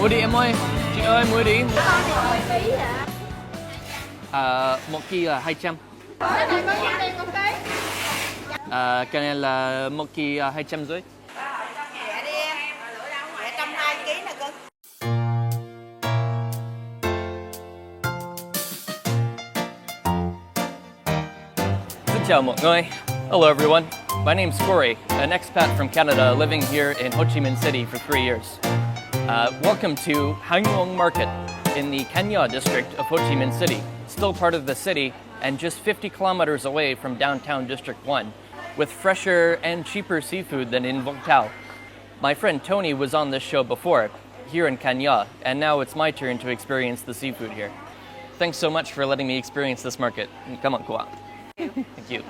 Mua đi em ơi. Chị ơi mua đi. Con thì 10 ký hả? Một kia là 200. Cái này có nhân đen 1 ký. Cái này là một kia 250. Rẻ đi em. Rẻ 120 ký nè cưng. Xin chào mọi người. Hello everyone. My name's Cory, an expat from Canada living here in Ho Chi Minh City for 3 years. Welcome to Hang Nguyen Market in the Kenya district of Ho Chi Minh City, still part of the city and just 50 kilometers away from downtown District 1, with fresher and cheaper seafood than in Vũng Tàu. My friend Tony was on this show before, here in Kenya, and now it's my turn to experience the seafood here. Thanks so much for letting me experience this market. Come on, go out. Thank you.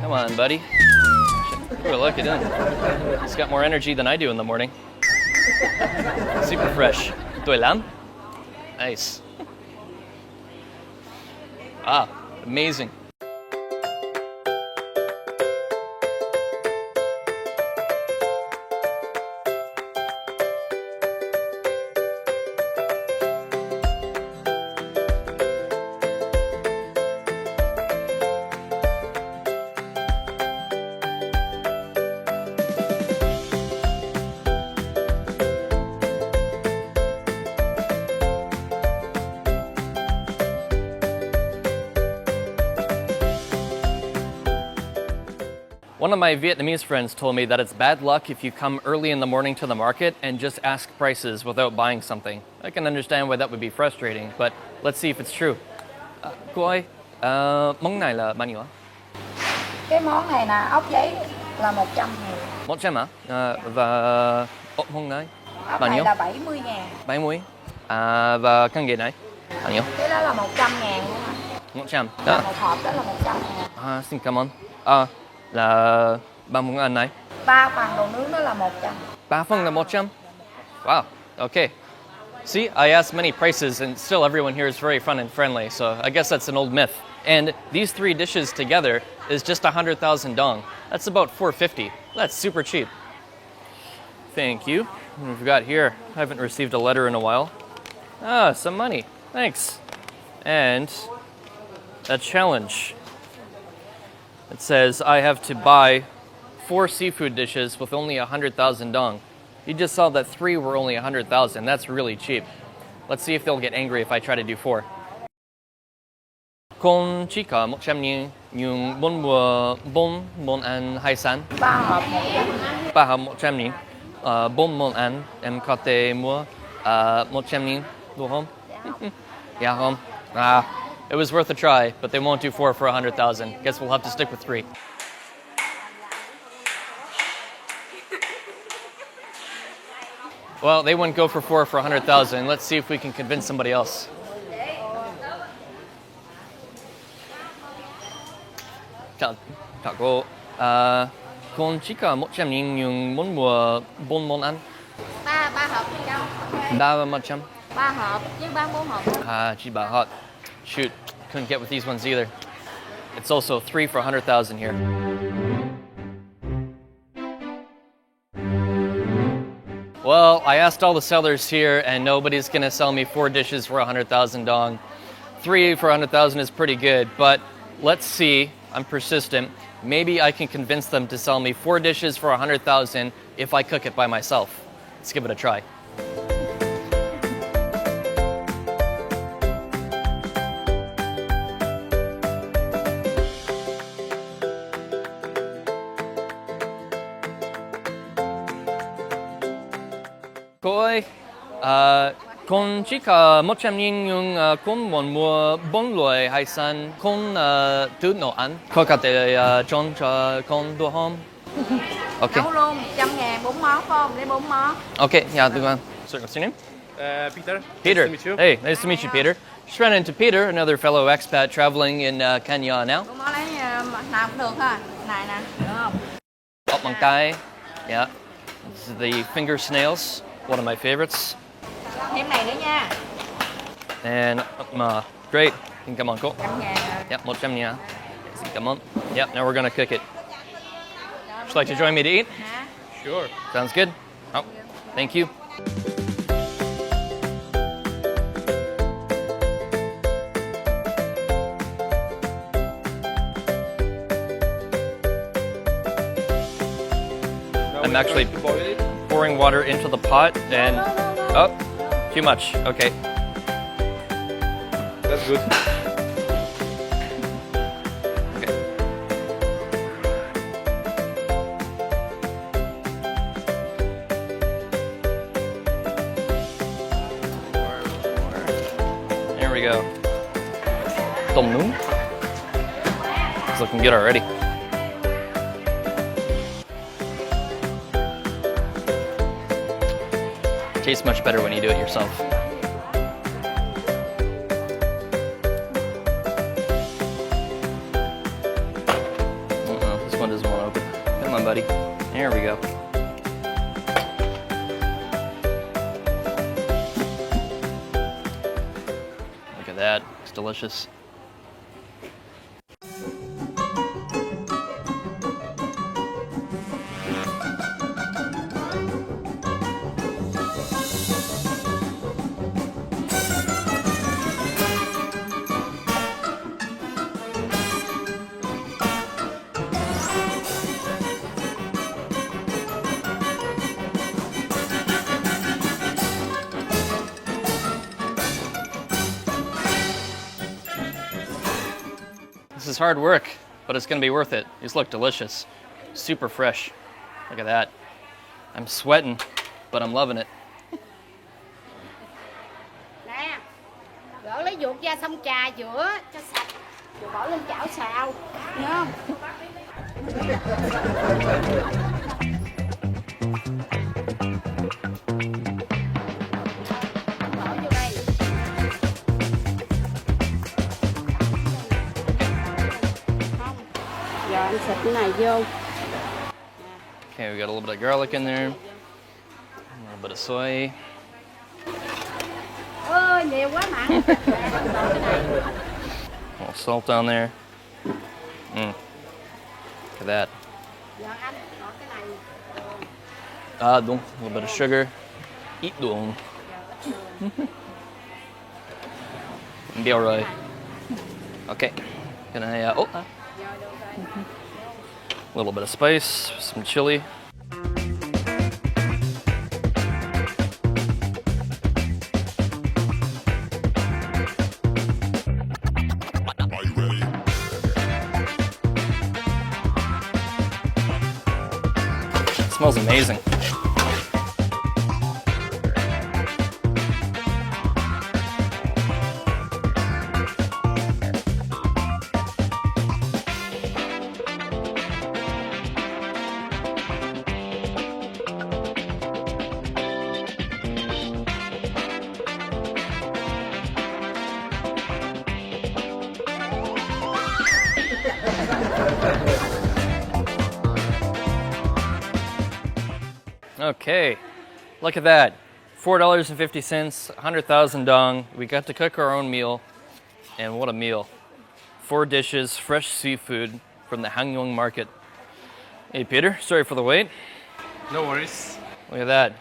Come on, buddy. Oh, look at him. He's got more energy than I do in the morning. Super fresh. Tươi lắm. Nice. Ah, amazing. One of my Vietnamese friends told me that it's bad luck if you come early in the morning to the market and just ask prices without buying something. I can understand why that would be frustrating, but let's see if it's true. Cô ơi, món này là bao nhiêu ạ? Cái món này là ốc giấy là 100.000. 100 hả? Và ốc món này? Ốc Bao này nhiêu? là 70.000. 70. Và con ghê này? Bao nhiêu? Cái đó là 100.000 luôn ạ. 100. Đó. Một hộp đó là 100.000. Xin cảm ơn. Là ba món ăn này? 3 phần đồ nướng đó là 100. 3 phần là 100? Wow, okay. See, I asked many prices and still everyone here is very fun and friendly, so I guess that's an old myth. And these 3 dishes together is just 100,000 dong. That's about 450. That's super cheap. Thank you. What we've got here, I haven't received a letter in a while. Some money. Thanks. And a challenge. It says I have to buy 4 seafood dishes with only 100,000 dong. You just saw that 3 were only 100,000. That's really cheap. Let's see if they'll get angry if I try to do 4. Con chỉ có 100.000 nhưng muốn mua 4 món ăn hải sản. 3 hộp 100. 3 hộp 100.000. 4 món ăn em có thể mua 100.000 đúng không? Yeah, không? It was worth a try, but they won't do 4 for 100,000. Guess we'll have to stick with 3. Well, they wouldn't go for 4 for 100,000. Let's see if we can convince somebody else. Chào cô. Con chỉ có 100.000 nhưng muốn mua 4 món ăn. 3 hộp 100. 3 100. 3 hộp với 4 hộp. Chỉ 3 hộp. Shoot, couldn't get with these ones either. It's also 3 for 100,000 here. Well, I asked all the sellers here and nobody's gonna sell me 4 dishes for 100,000 dong. 3 for 100,000 is pretty good, but let's see, I'm persistent. Maybe I can convince them to sell me 4 dishes for 100,000 if I cook it by myself. Let's give it a try. Cô ơi, con chỉ có 100.000 nhưng con muốn mua 4 loại hải sản. Con tự nấu ăn. Có thể chọn cho con được không? Okay. Nấu luôn 100.000 4 món phải không? Lấy 4 món. Okay, yeah, do one. Sorry, what's your name? Peter. Peter. Nice to meet you. Hey, nice to meet you, Peter. Just ran into Peter, another fellow expat traveling in Kenya now. Bốn món lấy nào cũng được ha. Này nè, được không? Ốc bằng tay. Yeah. This is the finger snails, one of my favorites. Thêm này nữa nha. And great. Xin cảm ơn cô. 100.000 rồi. Yep, 100 nha. Xin cảm ơn. Yep, now we're gonna cook it. Would you like to join me to eat? Hả? Sure. Sounds good. Oh, thank you. I'm actually pouring water into the pot and oh, too much. Okay. That's good. Okay. There we go. Tôm nướng. It's looking good already. Tastes much better when you do it yourself. This one doesn't want to open. Come on, buddy. There we go. Look at that. It's delicious. This is hard work, but it's gonna be worth it. These look delicious. Super fresh. Look at that. I'm sweating, but I'm loving it. Nè, gỡ lấy ruột ra xong trà giữa cho sạch. Rồi bỏ lên chảo xào. Nhớ không? Bỏ vô đây. Không. Giờ anh xịt cái này vô. Okay, we got a little bit of garlic in there. A little bit of soy. Ôi, nhiều quá mặn. Bỏ cái này. A little salt down there. Look at that. Giờ anh bỏ cái này. Đúng. A little bit of sugar. Ít đường. Đều rồi. Okay. Can I, a little bit of spice, some chili. It smells amazing. Okay, look at that. $4.50, 100,000 dong. We got to cook our own meal, and what a meal. 4 dishes, fresh seafood from the Hangyong market. Hey Peter, sorry for the wait. No worries. Look at that.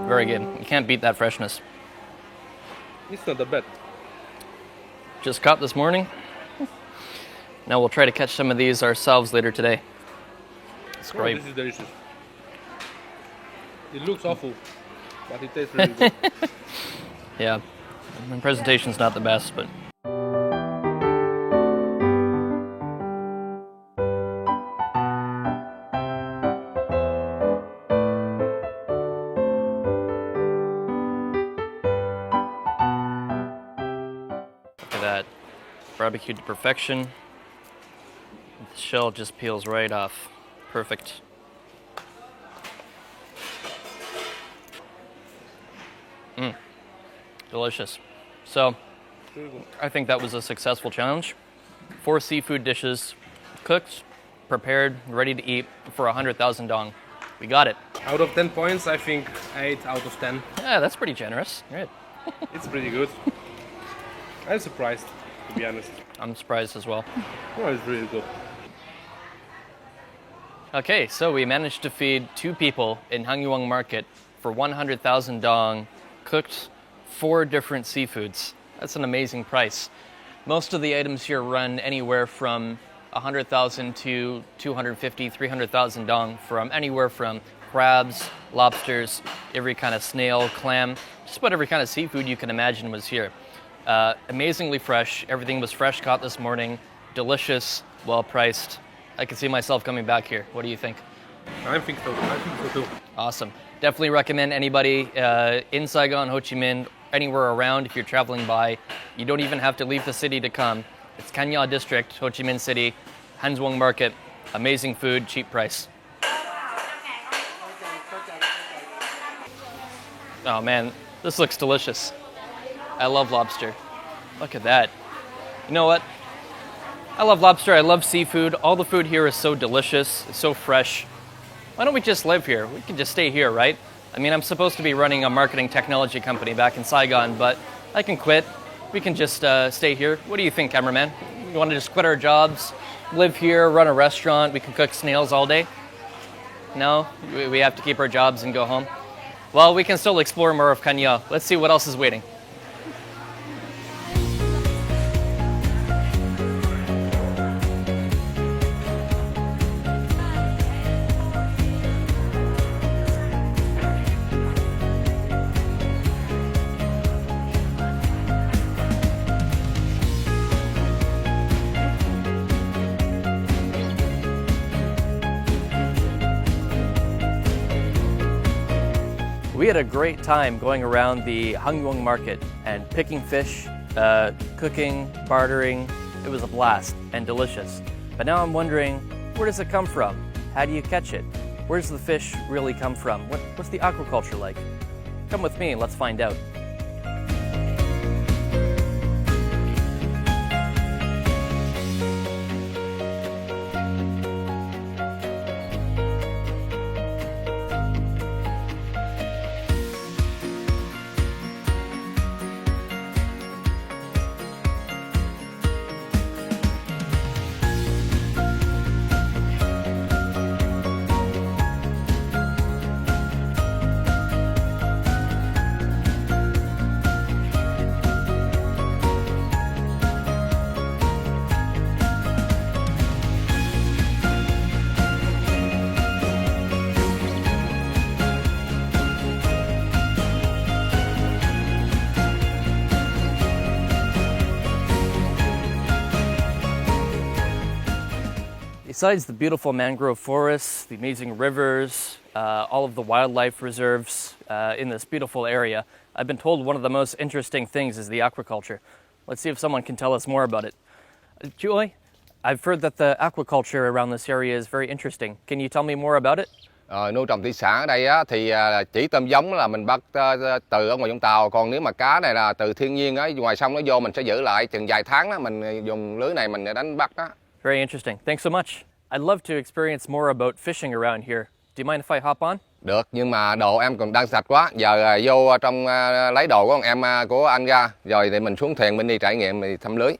Very good. You can't beat that freshness. It's not that bad. Just caught this morning. Now we'll try to catch some of these ourselves later today. It's great. This is delicious. It looks awful, but it tastes really good. Yeah, the presentation's not the best, but look at that. Barbecued to perfection. The shell just peels right off. Perfect. Delicious. So, I think that was a successful challenge. 4 seafood dishes, cooked, prepared, ready to eat for 100,000 dong. We got it. Out of 10 points, I think 8 out of 10. Yeah, that's pretty generous. Right. It's pretty good. I'm surprised, to be honest. I'm surprised as well. Oh, it's really good. Okay, so we managed to feed 2 people in Hangyuang Market for 100,000 dong, cooked 4 different seafoods. That's an amazing price. Most of the items here run anywhere from 100,000 to 250, 300,000 dong, from anywhere from crabs, lobsters, every kind of snail, clam, just about every kind of seafood you can imagine was here. Amazingly fresh. Everything was fresh caught this morning. Delicious, well priced. I can see myself coming back here. What do you think? I think so too. Awesome. Definitely recommend anybody in Saigon, Ho Chi Minh, anywhere around if you're traveling by. You don't even have to leave the city to come. It's Kanya District, Ho Chi Minh City, Hanzhuang Market. Amazing food, cheap price. Oh man, this looks delicious. I love lobster. Look at that. You know what? I love lobster, I love seafood. All the food here is so delicious, it's so fresh. Why don't we just live here? We can just stay here, right? I mean, I'm supposed to be running a marketing technology company back in Saigon, but I can quit. We can just stay here. What do you think, cameraman? You want to just quit our jobs, live here, run a restaurant, we can cook snails all day? No? We have to keep our jobs and go home? Well, we can still explore more of Kanya. Let's see what else is waiting. We had a great time going around the Hangyuang Market and picking fish, cooking, bartering. It was a blast and delicious. But now I'm wondering, where does it come from? How do you catch it? Where does the fish really come from? What's the aquaculture like? Come with me and let's find out. Besides the beautiful mangrove forests, the amazing rivers, all of the wildlife reserves in this beautiful area, I've been told one of the most interesting things is the aquaculture. Let's see if someone can tell us more about it. Joy, I've heard that the aquaculture around this area is very interesting. Can you tell me more about it? Nuôi trồng thủy sản ở đây á, thì chỉ tôm giống là mình bắt từ ở ngoài trong tàu, còn nếu mà cá này là từ thiên nhiên á, ngoài sông nó vô mình sẽ giữ lại chừng vài tháng đó, mình dùng lưới này mình đánh bắt đó. Very interesting. Thanks so much. I'd love to experience more about fishing around here. Do you mind if I hop on? Được, nhưng mà đồ em còn đang sạch quá. Giờ vô trong lấy đồ của của anh ra, rồi thì mình xuống thuyền mình đi trải nghiệm, mình thăm lưới.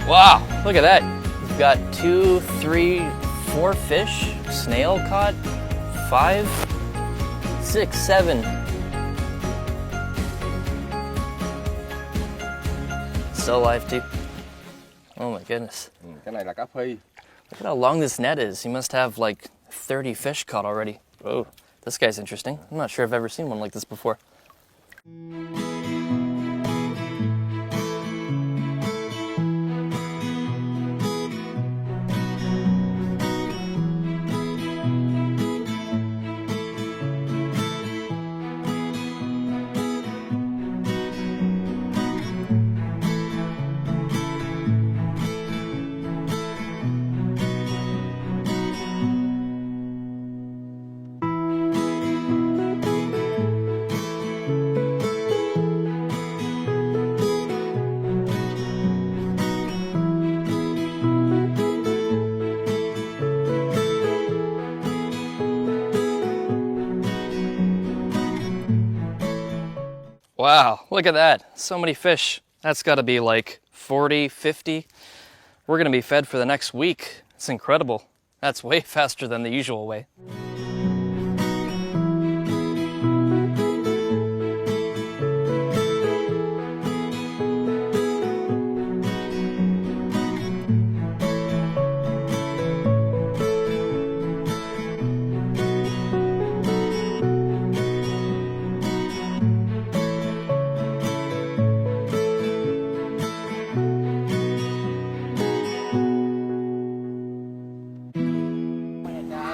Wow, look at that. We've got 2, 3, 4 fish, snail caught, 5, 6, 7. Still alive too. Oh my goodness. Cái này là cá phi. Look at how long this net is. He must have like 30 fish caught already. Oh, this guy's interesting. I'm not sure I've ever seen one like this before. Wow, look at that. So many fish. That's got to be like 40, 50. We're going to be fed for the next week. It's incredible. That's way faster than the usual way.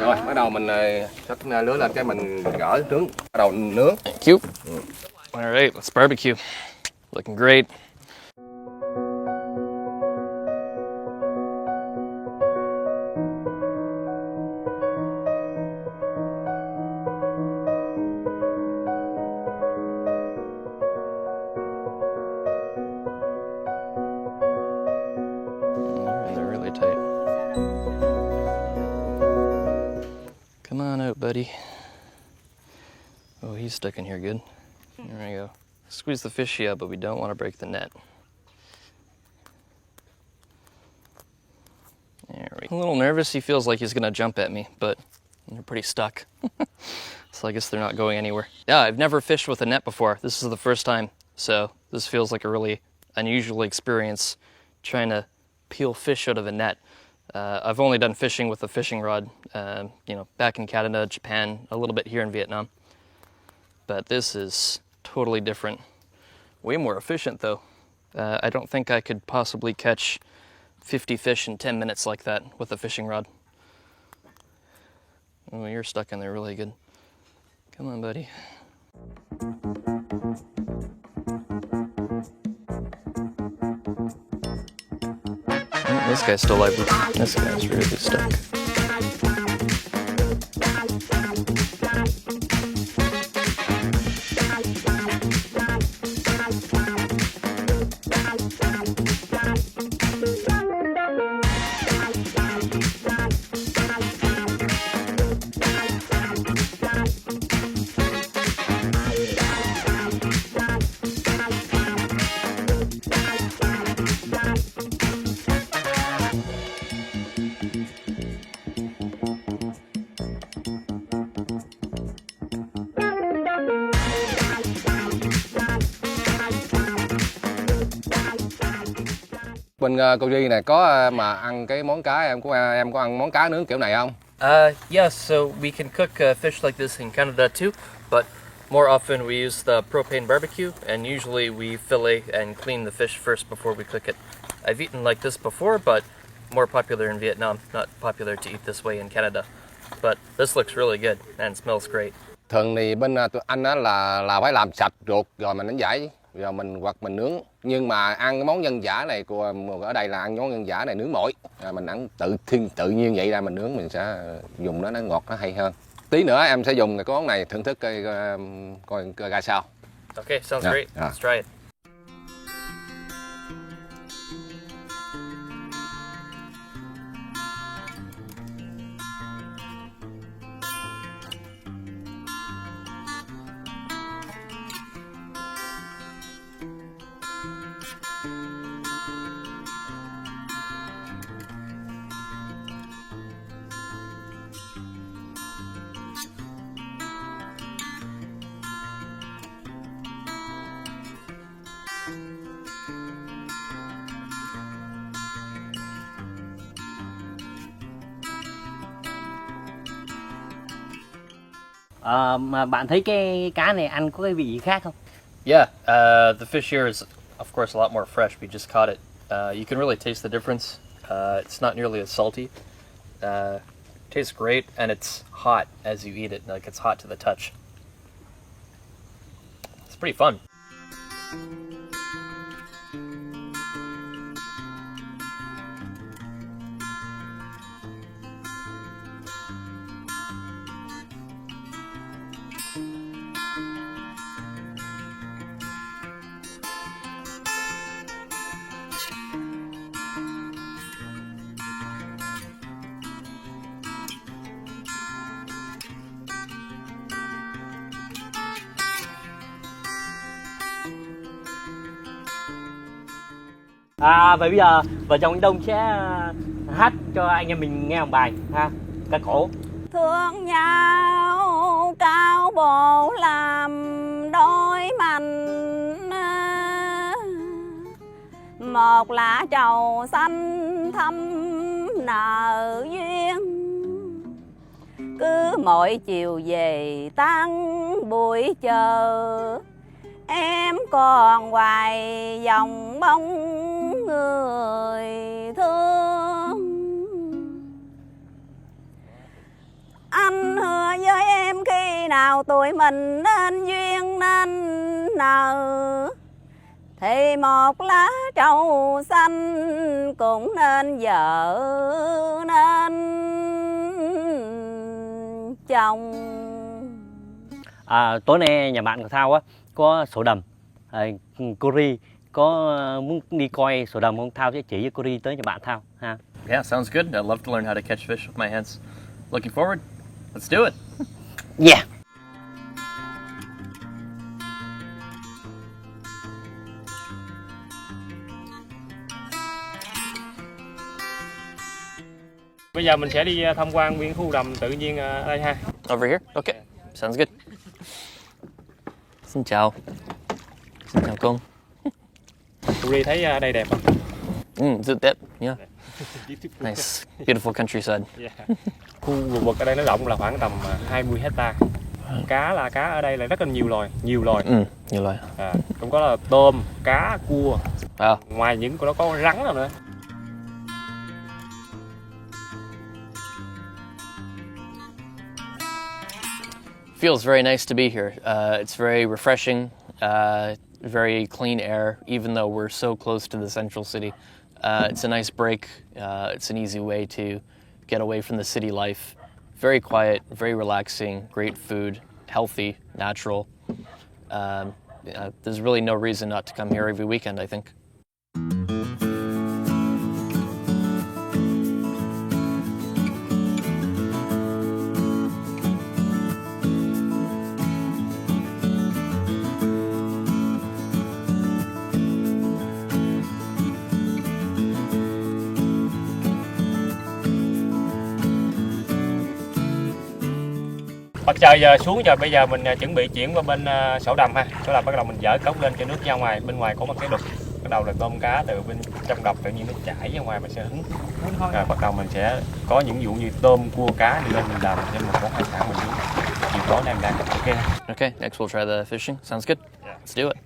Rồi, bắt đầu mình xách lưới lên cái mình gỡ nướng, bắt đầu nướng. Thank you. All right, let's barbecue. Looking great. They're really tight. Come on out, buddy. Oh, he's stuck in here good. There we go. Squeeze the fishy out, but we don't want to break the net. There we go. A little nervous. He feels like he's going to jump at me, but they're pretty stuck. So I guess they're not going anywhere. Yeah, I've never fished with a net before. This is the first time, so this feels like a really unusual experience trying to peel fish out of a net. I've only done fishing with a fishing rod, back in Canada, Japan, a little bit here in Vietnam. But this is totally different. Way more efficient though. I don't think I could possibly catch 50 fish in 10 minutes like that with a fishing rod. Oh, you're stuck in there really good. Come on, buddy. Oh, this guy's still alive. This guy's really stuck. Bên Cory này có mà ăn cái món cá, em có ăn món cá nướng kiểu này không? Yes, so we can cook fish like this in Canada too, but more often we use the propane barbecue, and usually we fillet and clean the fish first before we cook it. I've eaten like this before, but more popular in Vietnam, not popular to eat this way in Canada. But this looks really good and smells great. Thường thì bên tụi anh á là phải làm sạch ruột rồi mình đánh giải, rồi hoặc mình nướng. Nhưng mà ăn cái món dân dã này của ở đây là ăn món dân dã này nướng mồi. Mình ăn tự nhiên vậy ra mình nướng mình sẽ dùng nó ngọt nó hay hơn. Tí nữa em sẽ dùng cái món này thưởng thức coi ra sao. Okay, sounds great. Let's try it. Mà bạn thấy cái cá này ăn có cái vị gì khác không? Yeah, the fish here is, of course, a lot more fresh. We just caught it. You can really taste the difference. It's not nearly as salty. Tastes great, and it's hot as you eat it. Like, it's hot to the touch. It's pretty fun. Vậy bây giờ vợ chồng anh Đông sẽ hát cho anh em mình nghe một bài ha, ca cổ. Thương nhau cao bộ làm đôi mạnh, một lá trầu xanh thăm nợ duyên, cứ mỗi chiều về tăng buổi chờ, em còn hoài dòng bóng người thương. Anh hứa với em khi nào tụi mình nên duyên nên nợ, thì một lá trầu xanh cũng nên vợ nên chồng. Tối nay nhà bạn của Thao á có sổ đầm, Cory có muốn đi coi sổ đầm không? Thao sẽ chỉ cho Cory tới nhà bạn Thao ha. Yeah, sounds good. I'd love to learn how to catch fish with my hands. Looking forward. Let's do it. Yeah. Bây giờ mình sẽ đi tham quan nguyên khu đầm tự nhiên ở đây ha. Over here? Okay. Sounds good. Xin chào. Xin chào Cùng. Cory thấy ở đây đẹp không? Is it that? Yeah. Nice. Beautiful countryside. Yeah. Khu vực ở đây nó rộng là khoảng tầm 20 hecta. Cá ở đây là rất là nhiều loài. Nhiều loài. Cũng có là tôm, cá, cua. Wow. Ngoài những nó có rắn rồi nữa. Feels very nice to be here. It's very refreshing, very clean air, even though we're so close to the central city. It's a nice break. It's an easy way to get away from the city life. Very quiet, very relaxing, great food, healthy, natural. There's really no reason not to come here every weekend, I think. Mặt trời giờ xuống rồi, bây giờ mình chuẩn bị chuyển qua bên sổ đầm ha. Sổ đầm bắt đầu mình dỡ cống lên cho nước ra ngoài. Bên ngoài có một cái đục, bắt đầu là tôm cá từ bên trong đập tự nhiên nó chảy ra ngoài, mình sẽ hứng. Rồi bắt đầu mình sẽ có những vụ như tôm, cua, cá đi lên mình đầm để mình có hải sản mình uống. Chiều tối nay mình đang ok. Okay, next we'll try the fishing. Sounds good. Let's do it.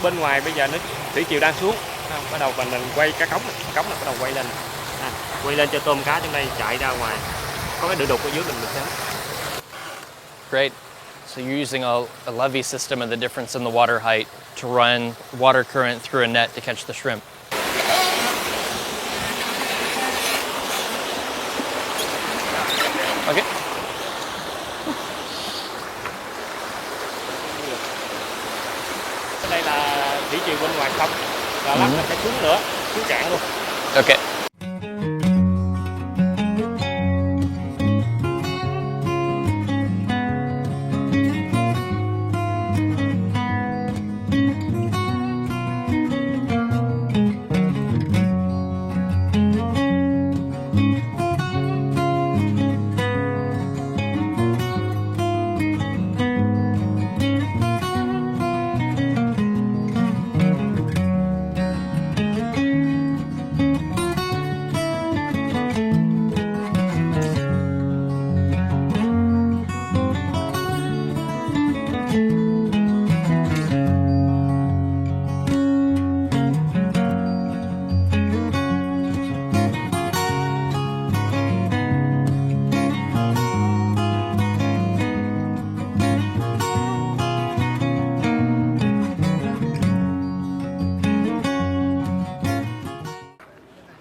Bên ngoài bây giờ nó thủy triều đang xuống, bắt đầu mình quay cá cống này bắt đầu quay lên cho tôm cá trong đây chạy ra ngoài, có cái đục ở dưới mình sẽ. Great. So you're using a levee system and the difference in the water height to run water current through a net to catch the shrimp. Okay. Đây là thủy triều bên ngoài không, và lát nó sẽ xuống nữa, xuống cạn luôn. Okay.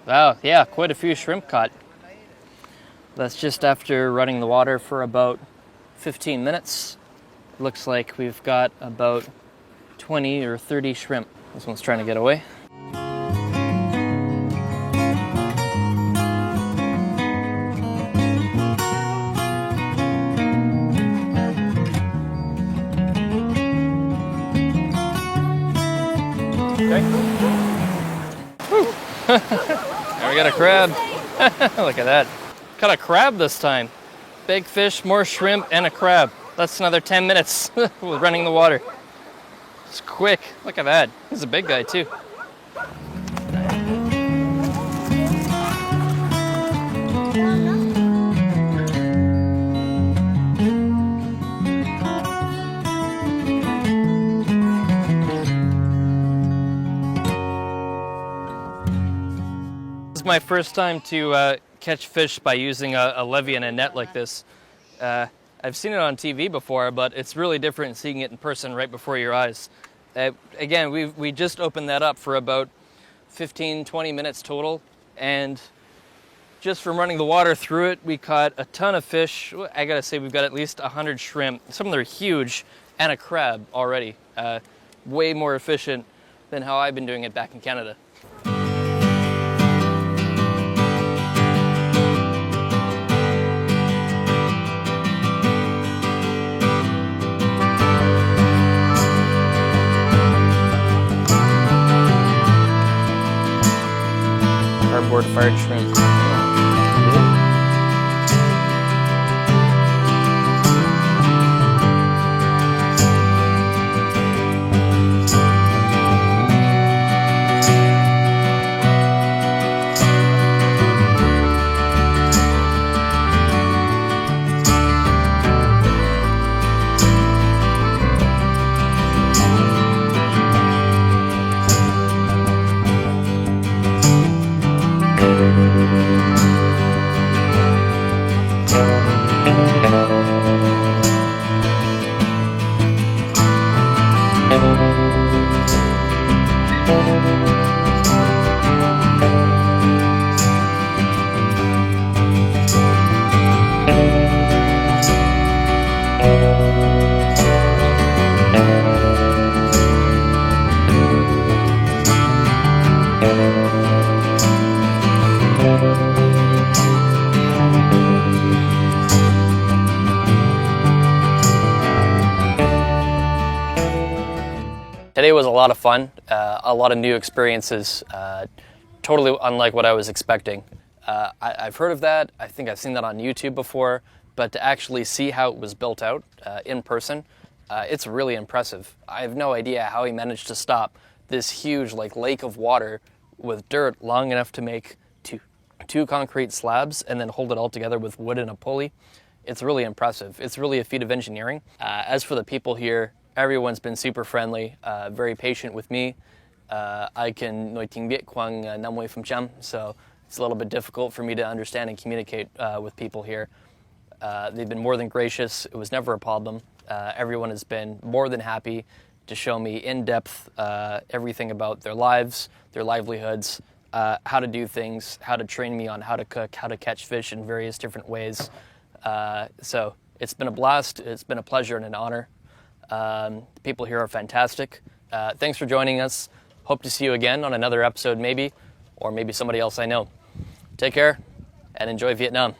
Wow, yeah, quite a few shrimp caught. That's just after running the water for about 15 minutes. Looks like we've got about 20 or 30 shrimp. This one's trying to get away. got a crab. Look at that. Caught a crab this time. Big fish, more shrimp, and a crab. That's another 10 minutes with running the water. It's quick. Look at that. He's a big guy too. This is my first time to catch fish by using a levy and a net like this. I've seen it on TV before, but it's really different seeing it in person right before your eyes. Again, we just opened that up for about 15-20 minutes total, and just from running the water through it, we caught a ton of fish. I gotta say, we've got at least 100 shrimp. Some of them are huge, and a crab already. Way more efficient than how I've been doing it back in Canada. Cardboard fired shrimp. Today was a lot of fun, a lot of new experiences, totally unlike what I was expecting. I've heard of that, I think I've seen that on YouTube before, but to actually see how it was built out in person, it's really impressive. I have no idea how he managed to stop this huge lake of water with dirt long enough to make two concrete slabs and then hold it all together with wood and a pulley. It's really impressive. It's really a feat of engineering. As for the people here, everyone's been super friendly, very patient with me. I can nói tiếng Việt khoảng 50%, so it's a little bit difficult for me to understand and communicate with people here. They've been more than gracious. It was never a problem. Everyone has been more than happy to show me in depth everything about their lives, their livelihoods, how to do things, how to train me on how to cook, how to catch fish in various different ways. So it's been a blast. It's been a pleasure and an honor. The people here are fantastic. Thanks for joining us. Hope to see you again on another episode maybe, or maybe somebody else I know. Take care and enjoy Vietnam.